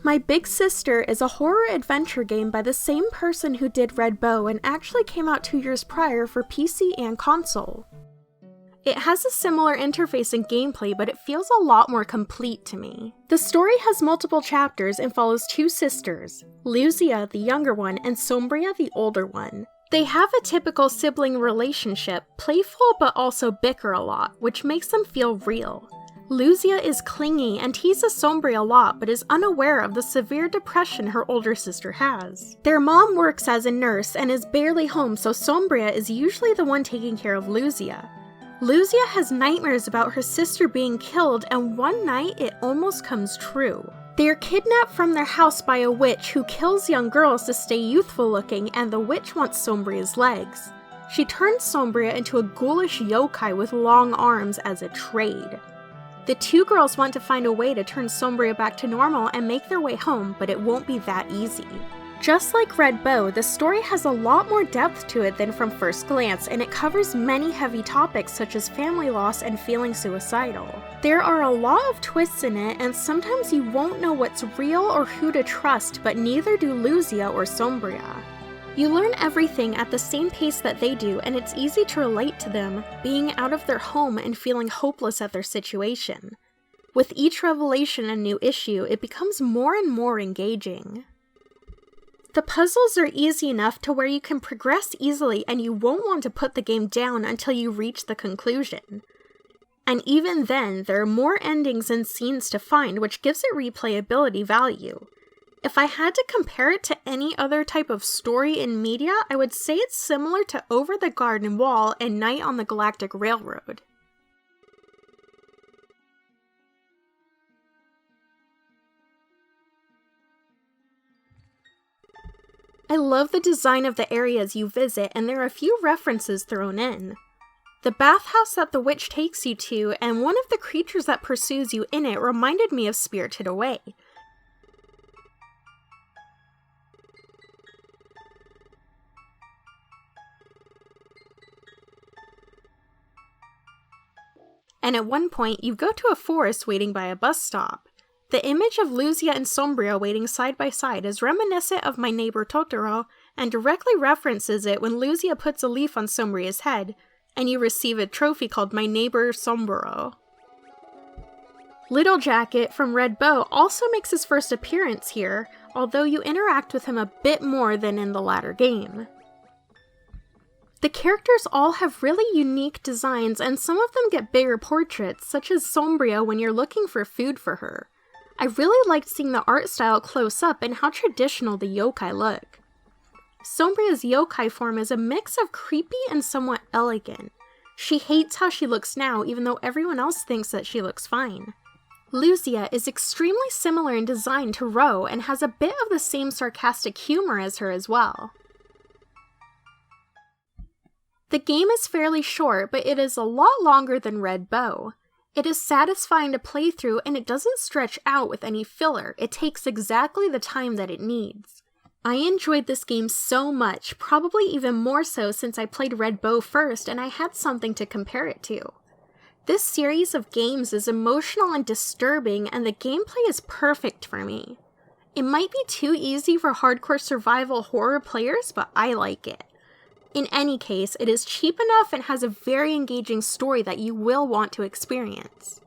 My Big Sister is a horror adventure game by the same person who did Red Bow and actually came out 2 years prior for PC and console. It has a similar interface and gameplay, but it feels a lot more complete to me. The story has multiple chapters and follows 2 sisters, Luzia, the younger one, and Sombria, the older one. They have a typical sibling relationship, playful but also bicker a lot, which makes them feel real. Luzia is clingy and teases Sombria a lot, but is unaware of the severe depression her older sister has. Their mom works as a nurse and is barely home, so Sombria is usually the one taking care of Luzia. Luzia has nightmares about her sister being killed, and one night it almost comes true. They are kidnapped from their house by a witch who kills young girls to stay youthful looking, and the witch wants Sombria's legs. She turns Sombria into a ghoulish yokai with long arms as a trade. The 2 girls want to find a way to turn Sombria back to normal and make their way home, but it won't be that easy. Just like Red Bow, the story has a lot more depth to it than from first glance, and it covers many heavy topics such as family loss and feeling suicidal. There are a lot of twists in it, and sometimes you won't know what's real or who to trust, but neither do Luzia or Sombria. You learn everything at the same pace that they do, and it's easy to relate to them, being out of their home and feeling hopeless at their situation. With each revelation and new issue, it becomes more and more engaging. The puzzles are easy enough to where you can progress easily and you won't want to put the game down until you reach the conclusion. And even then, there are more endings and scenes to find, which gives it replayability value. If I had to compare it to any other type of story in media, I would say it's similar to Over the Garden Wall and Night on the Galactic Railroad. I love the design of the areas you visit, and there are a few references thrown in. The bathhouse that the witch takes you to, and one of the creatures that pursues you in it reminded me of Spirited Away. And at one point, you go to a forest waiting by a bus stop. The image of Luzia and Sombria waiting side by side is reminiscent of My Neighbor Totoro, and directly references it when Luzia puts a leaf on Sombria's head, and you receive a trophy called My Neighbor Somboro. Little Jacket from Red Bow also makes his first appearance here, although you interact with him a bit more than in the latter game. The characters all have really unique designs, and some of them get bigger portraits, such as Sombria when you're looking for food for her. I really liked seeing the art style close up and how traditional the yokai look. Sombria's yokai form is a mix of creepy and somewhat elegant. She hates how she looks now, even though everyone else thinks that she looks fine. Luzia is extremely similar in design to Ro and has a bit of the same sarcastic humor as her as well. The game is fairly short, but it is a lot longer than Red Bow. It is satisfying to play through, and it doesn't stretch out with any filler. It takes exactly the time that it needs. I enjoyed this game so much, probably even more so since I played Red Bow first and I had something to compare it to. This series of games is emotional and disturbing, and the gameplay is perfect for me. It might be too easy for hardcore survival horror players, but I like it. In any case, it is cheap enough and has a very engaging story that you will want to experience.